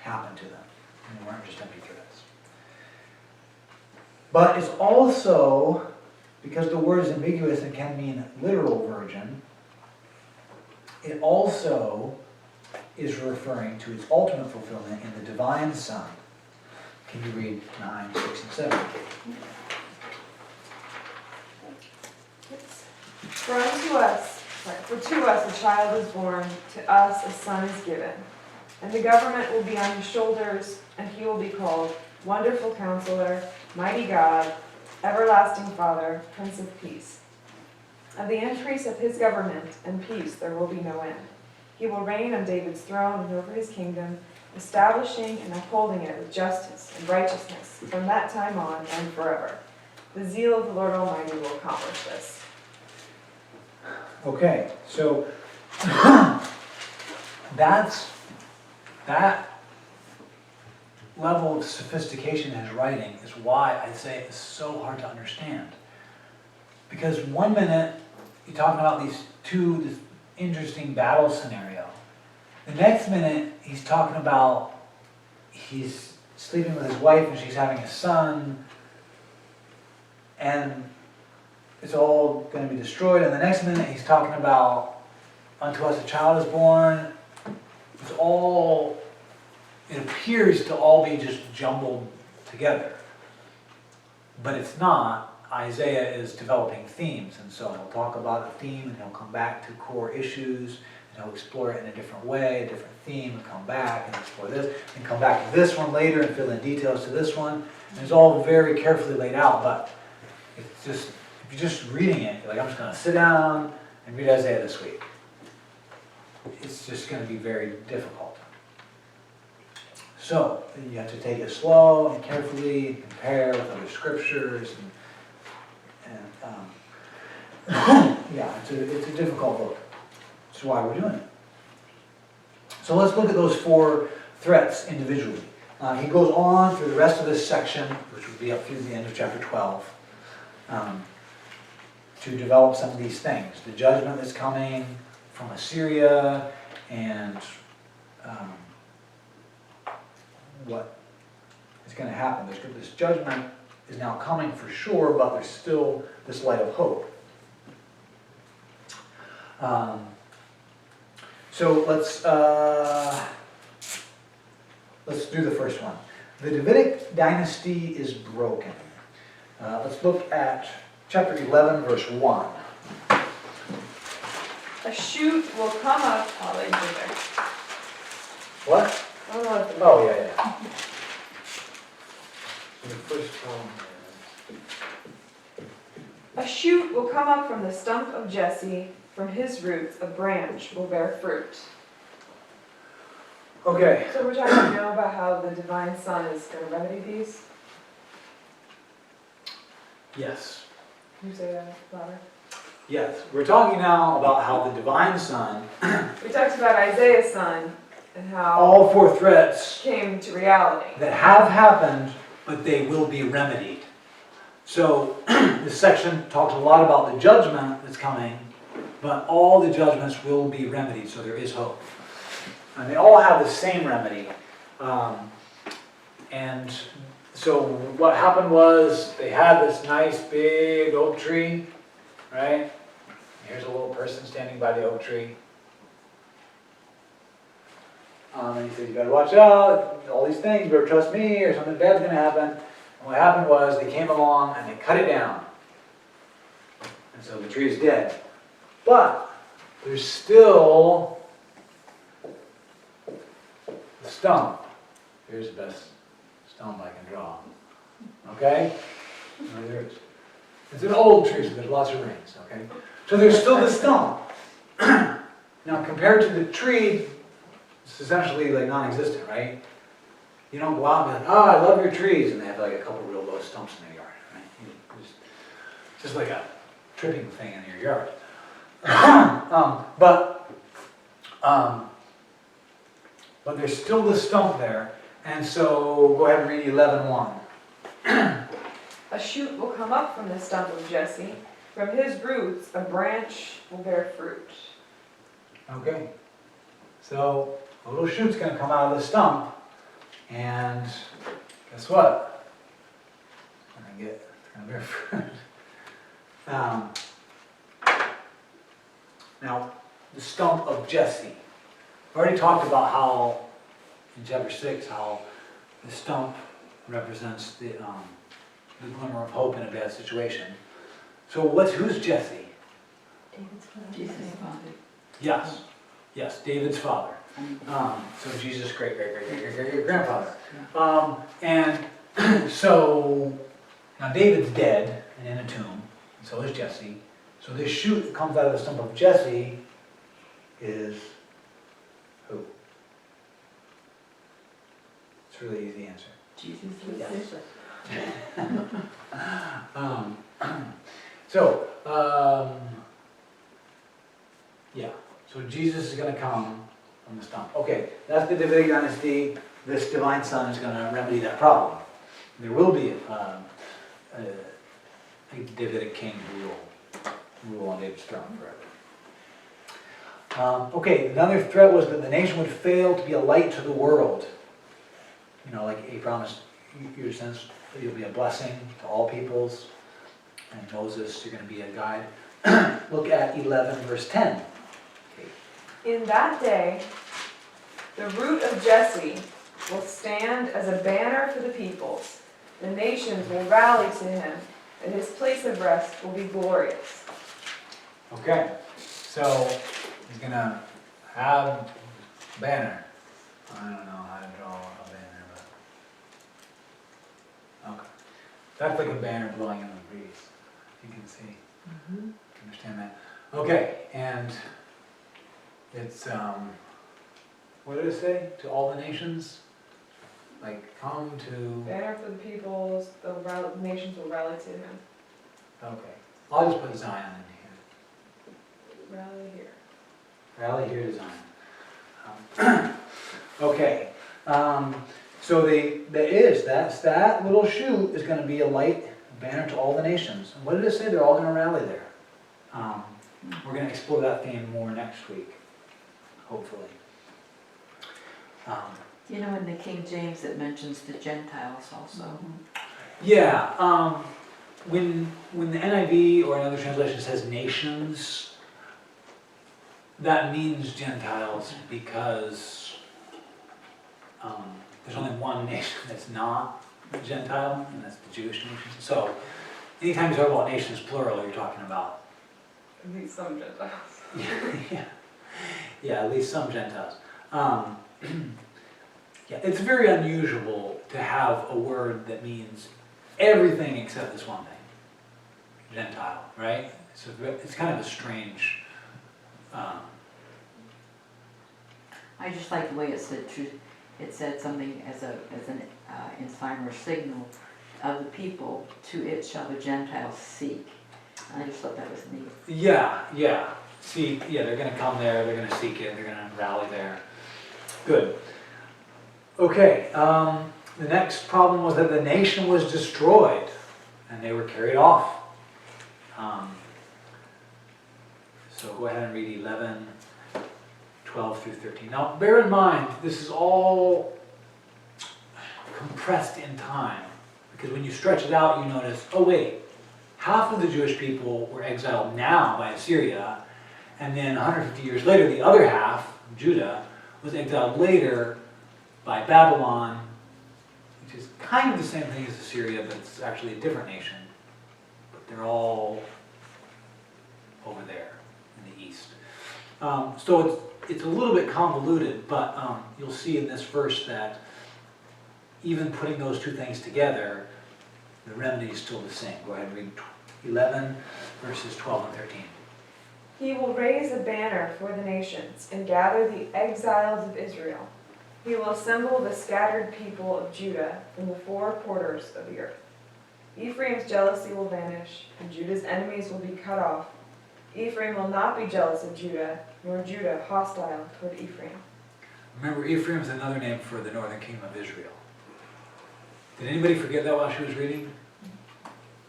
[SPEAKER 1] happened to them. And they weren't just empty threats. But it's also, because the word is ambiguous and can mean literal virgin, it also is referring to its ultimate fulfillment in the divine Son. Can you read 9, 6, and 7?
[SPEAKER 2] For to us a child is born, to us a son is given, and the government will be on his shoulders, and he will be called Wonderful Counselor, Mighty God, Everlasting Father, Prince of Peace. Of the increase of his government and peace there will be no end. He will reign on David's throne and over his kingdom, establishing and upholding it with justice and righteousness from that time on and forever. The zeal of the Lord Almighty will accomplish this.
[SPEAKER 1] Okay, so that level of sophistication in his writing is why I say it's so hard to understand. Because one minute you're talking about this interesting battle scenario. The next minute he's talking about he's sleeping with his wife and she's having a son, and it's all going to be destroyed. And the next minute he's talking about unto us a child is born. It appears to all be just jumbled together. But it's not. Isaiah is developing themes, and so he'll talk about a theme and he'll come back to core issues and he'll explore it in a different way, a different theme, and come back and explore this, and come back to this one later and fill in details to this one. And it's all very carefully laid out, but it's just, if you're just reading it, you're like, I'm just going to sit down and read Isaiah this week. It's just going to be very difficult. So you have to take it slow and carefully, and compare with other scriptures, and yeah, it's a difficult book. That's why we're doing it. So let's look at those 4 threats individually. He goes on through the rest of this section, which would be up through the end of chapter 12, to develop some of these things. The judgment that's coming from Assyria, and what is going to happen. This judgment is now coming for sure, but there's still this light of hope. So let's do the first one. The Davidic dynasty is broken. Let's look at chapter 11, verse 1.
[SPEAKER 2] A shoot will come up. Oh, they did there.
[SPEAKER 1] What?
[SPEAKER 2] Oh,
[SPEAKER 1] Oh, yeah.
[SPEAKER 4] The first one,
[SPEAKER 2] A shoot will come up from the stump of Jesse, from his roots a branch will bear fruit.
[SPEAKER 1] Okay.
[SPEAKER 2] So we're talking now about how the divine Son is going to remedy these.
[SPEAKER 1] Yes.
[SPEAKER 2] Can you say that louder?
[SPEAKER 1] Yes. We're talking now about how the divine Son,
[SPEAKER 2] We talked about Isaiah's son and how
[SPEAKER 1] all 4 threats
[SPEAKER 2] came to reality.
[SPEAKER 1] that have happened, but they will be remedied. So this section talks a lot about the judgment that's coming, but all the judgments will be remedied, so there is hope. And they all have the same remedy. And so what happened was they had this nice big oak tree, right? Here's a little person standing by the oak tree. And he said, you better watch out, all these things, you better trust me, or something bad's going to happen. And what happened was they came along and they cut it down. And so the tree is dead. But there's still the stump. Here's the best stump I can draw. Okay? No, there is. It's an old tree, so there's lots of rings. Okay? So there's still the stump. Now compared to the tree, it's essentially like non-existent, right? You don't go out and be like, oh, I love your trees, and they have like a couple real low stumps in their yard, right? It's just like a tripping thing in your yard. But there's still the stump there, and so go ahead and read 11:1.
[SPEAKER 2] A shoot will come up from the stump of Jesse. From his roots a branch will bear fruit.
[SPEAKER 1] Okay, so a little shoot's going to come out of the stump, and guess what? It's going to bear fruit. Now, the stump of Jesse. already talked about how, in chapter 6, how the stump represents the glimmer of hope in a bad situation. So who's Jesse?
[SPEAKER 5] David's father.
[SPEAKER 3] Jesus' father.
[SPEAKER 1] Yes, yes, David's father. So Jesus' great-great-great-great-great-grandfather. And so, now David's dead and in a tomb, and so is Jesse. So this shoot that comes out of the stump of Jesse is who? It's a really easy answer.
[SPEAKER 3] Jesus.
[SPEAKER 5] Jesus.
[SPEAKER 1] So, yeah, so Jesus is going to come from the stump. Okay, that's the Davidic dynasty. This divine son is going to remedy that problem. There will be a Davidic king who will rule on David's throne forever. Okay, another threat was that the nation would fail to be a light to the world. You know, like he promised your sense that you'll be a blessing to all peoples. And Moses, you're going to be a guide. Look at 11 verse 10.
[SPEAKER 2] In that day, the root of Jesse will stand as a banner for the peoples. The nations will rally to him, and his place of rest will be glorious.
[SPEAKER 1] Okay, so he's going to have a banner. I don't know how to draw a banner, but... Okay. That's like a banner blowing in the breeze. You can see. Understand that? Okay, and it's, what did it say? To all the nations? Like, come to...
[SPEAKER 2] Banner for the peoples, the nations will rally to him.
[SPEAKER 1] Okay. I'll just put Zion in here.
[SPEAKER 2] Rally here.
[SPEAKER 1] Rally here to Zion. Okay. So that little shoot is going to be a light banner to all the nations. And what did it say? They're all going to rally there. We're going to explore that theme more next week, hopefully.
[SPEAKER 3] You know, in the King James it mentions the Gentiles also.
[SPEAKER 1] Yeah. When the NIV or another translation says nations, that means Gentiles because there's only one nation that's not Gentile, and that's the Jewish nation. So anytime you talk about nations plural, you're talking about
[SPEAKER 2] At least some Gentiles.
[SPEAKER 1] yeah, at least some Gentiles. Yeah, it's very unusual to have a word that means everything except this one thing, Gentile, right? It's kind of a strange.
[SPEAKER 3] I just like the way it said truth. It said something as an sign or signal of the people. To it shall the Gentiles seek. I just thought that was neat.
[SPEAKER 1] Yeah. See, yeah, they're going to come there. They're going to seek it. They're going to rally there. Good. Okay. The next problem was that the nation was destroyed, and they were carried off. So go ahead and read 11, 12 through 13. Now, bear in mind, this is all compressed in time, because when you stretch it out, you notice, oh wait, half of the Jewish people were exiled now by Assyria, and then 150 years later, the other half, Judah, was exiled later by Babylon, which is kind of the same thing as Assyria, but it's actually a different nation. But they're all over there in the east. So it's a little bit convoluted, but you'll see in this verse that even putting those two things together, the remedy is still the same. Go ahead and read 11 verses 12 and 13.
[SPEAKER 2] He will raise a banner for the nations and gather the exiles of Israel. He will assemble the scattered people of Judah from the four quarters of the earth. Ephraim's jealousy will vanish, and Judah's enemies will be cut off. Ephraim will not be jealous of Judah, nor Judah hostile toward Ephraim.
[SPEAKER 1] Remember, Ephraim is another name for the northern kingdom of Israel. Did anybody forget that while she was reading?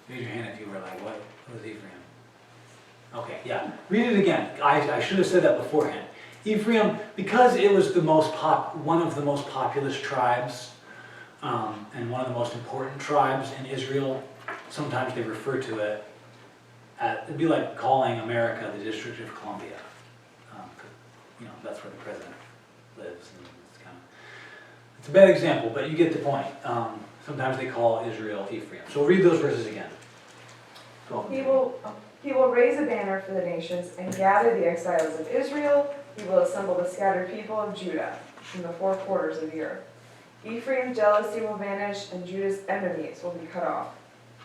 [SPEAKER 1] Raise your hand if you were like, what was Ephraim? Okay, yeah. Read it again. I should have said that beforehand. Ephraim, because it was one of the most populous tribes and one of the most important tribes in Israel, sometimes they refer to it it'd be like calling America the District of Columbia. That's where the president It's a bad example, but you get the point. Sometimes they call Israel Ephraim. So read those verses again.
[SPEAKER 2] He will raise a banner for the nations and gather the exiles of Israel. He will assemble the scattered people of Judah from the four quarters of the earth. Ephraim's jealousy will vanish, and Judah's enemies will be cut off.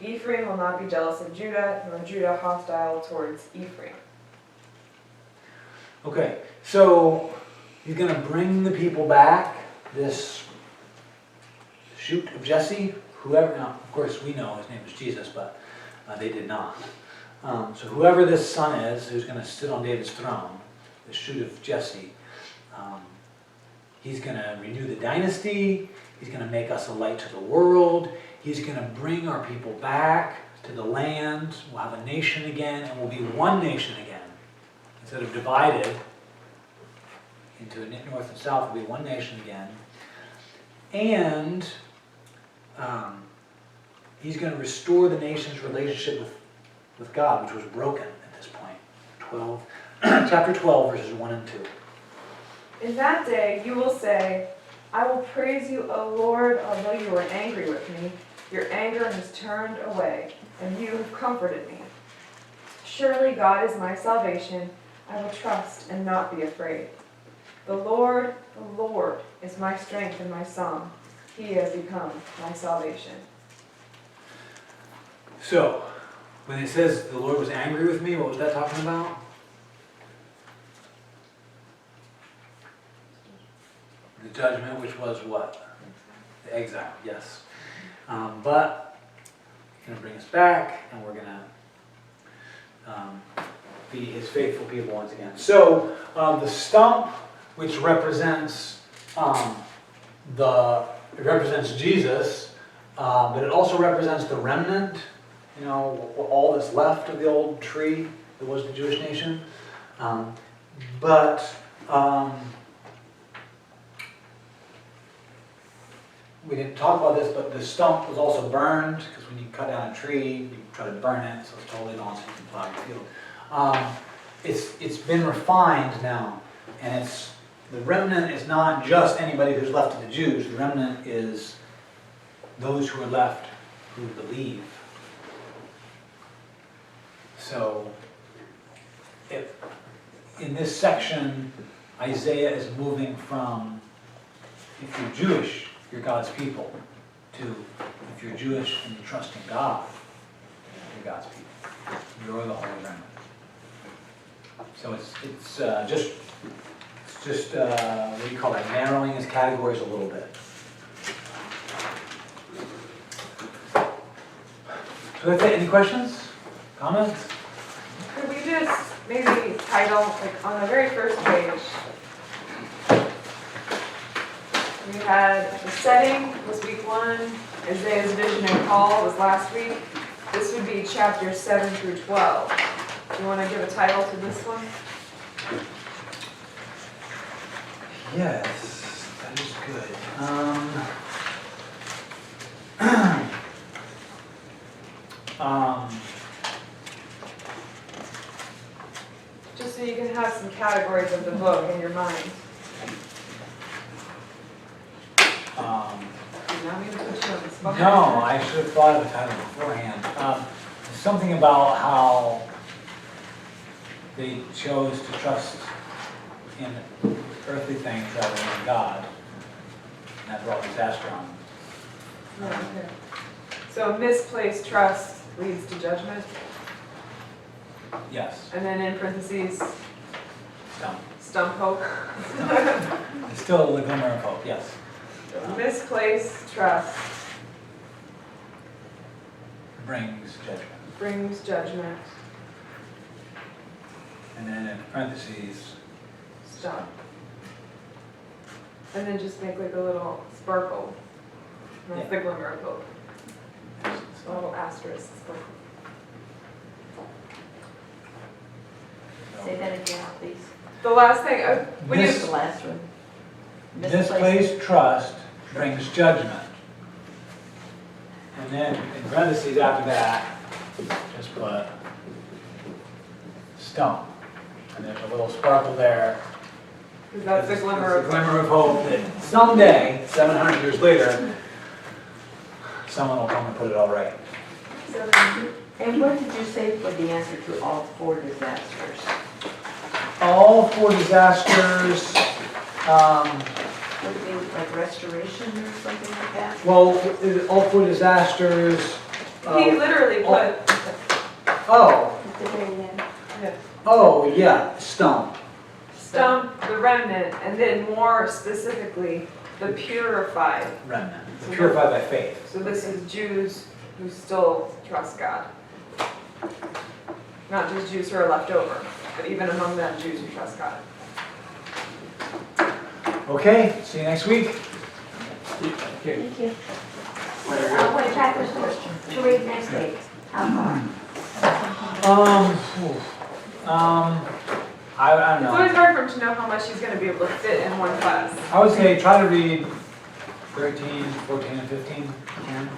[SPEAKER 2] Ephraim will not be jealous of Judah, nor Judah hostile towards Ephraim.
[SPEAKER 1] Okay, so he's going to bring the people back, this shoot of Jesse, whoever, now, of course we know his name is Jesus, but they did not. So whoever this son is, who's going to sit on David's throne, the shoot of Jesse, he's going to renew the dynasty, he's going to make us a light to the world, he's going to bring our people back to the land, we'll have a nation again, and we'll be one nation again. Instead of divided into a north and south, we'll be one nation again. And he's going to restore the nation's relationship with God, which was broken at this point. Chapter 12, verses 1 and 2.
[SPEAKER 2] In that day you will say, I will praise you, O Lord, although you were angry with me. Your anger has turned away, and you have comforted me. Surely God is my salvation. I will trust and not be afraid. The Lord is my strength and my song. He has become my salvation.
[SPEAKER 1] So, when it says the Lord was angry with me, what was that talking about? The judgment, which was what? The exile, yes. But he's going to bring us back, and we're going to be his faithful people once again. So the stump, which represents Jesus, but it also represents the remnant. You know, all that's left of the old tree that was the Jewish nation. We didn't talk about this, but the stump was also burned, because when you cut down a tree, you try to burn it, so it's totally gone, so you can plow your field. It's been refined now, and the remnant is not just anybody who's left of the Jews. The remnant is those who are left who believe. So, in this section, Isaiah is moving from, if you're Jewish, you're God's people, to if you're Jewish and you trust in God, you're God's people. You're the holy remnant. So it's just what do you call that? Narrowing his categories a little bit. So that's it. Any questions? Comments?
[SPEAKER 2] Could we just maybe title, like on the very first page, we had the setting was week 1, Isaiah's vision and call was last week. This would be chapters 7 through 12. Do you want to give a title to this one?
[SPEAKER 1] Yes, that is good.
[SPEAKER 2] Just so you can have some categories of the book in your mind. You want me to put you on the spot?
[SPEAKER 1] No, I should have thought of a title beforehand. Something about how they chose to trust in earthly things rather than God. And that brought disaster on them.
[SPEAKER 2] Okay. So misplaced trust leads to judgment,
[SPEAKER 1] Yes,
[SPEAKER 2] and then in parentheses,
[SPEAKER 1] so,
[SPEAKER 2] stump hope.
[SPEAKER 1] it's still a glimmer of hope, yes.
[SPEAKER 2] Misplaced trust
[SPEAKER 1] Brings judgment.
[SPEAKER 2] brings judgment.
[SPEAKER 1] And then in parentheses,
[SPEAKER 2] Stop. And then just make like a little sparkle. That's the glimmer of hope. A little asterisk sparkle.
[SPEAKER 3] Say that again, please.
[SPEAKER 2] The last thing, when you,
[SPEAKER 3] What's the last one?
[SPEAKER 1] misplaced trust brings judgment. And then in parentheses after that, just put stump. And there's a little sparkle there
[SPEAKER 2] Because that's the glimmer
[SPEAKER 1] It's
[SPEAKER 2] of.
[SPEAKER 1] a glimmer of hope that someday, 700 years later, someone will come and put it all right.
[SPEAKER 3] And what did you say for the answer to all 4 disasters?
[SPEAKER 1] All 4 disasters,
[SPEAKER 3] Would it be like restoration or something like that?
[SPEAKER 1] well, all 4 disasters,
[SPEAKER 2] He literally put,
[SPEAKER 1] oh,
[SPEAKER 6] At the very end.
[SPEAKER 1] oh, yeah, stone.
[SPEAKER 2] stump, the remnant, and then more specifically, the purified.
[SPEAKER 1] Remnant, purified by faith.
[SPEAKER 2] So this is Jews who still trust God. Not just Jews who are left over, but even among them, Jews who trust God.
[SPEAKER 1] Okay, see you next week.
[SPEAKER 6] Thank you. What chapters to read next week? How far?
[SPEAKER 1] I don't
[SPEAKER 2] It's always
[SPEAKER 1] know.
[SPEAKER 2] hard for him to know how much he's gonna be able to fit in one class.
[SPEAKER 1] I would say try to read 13, 14, and 15, if you can.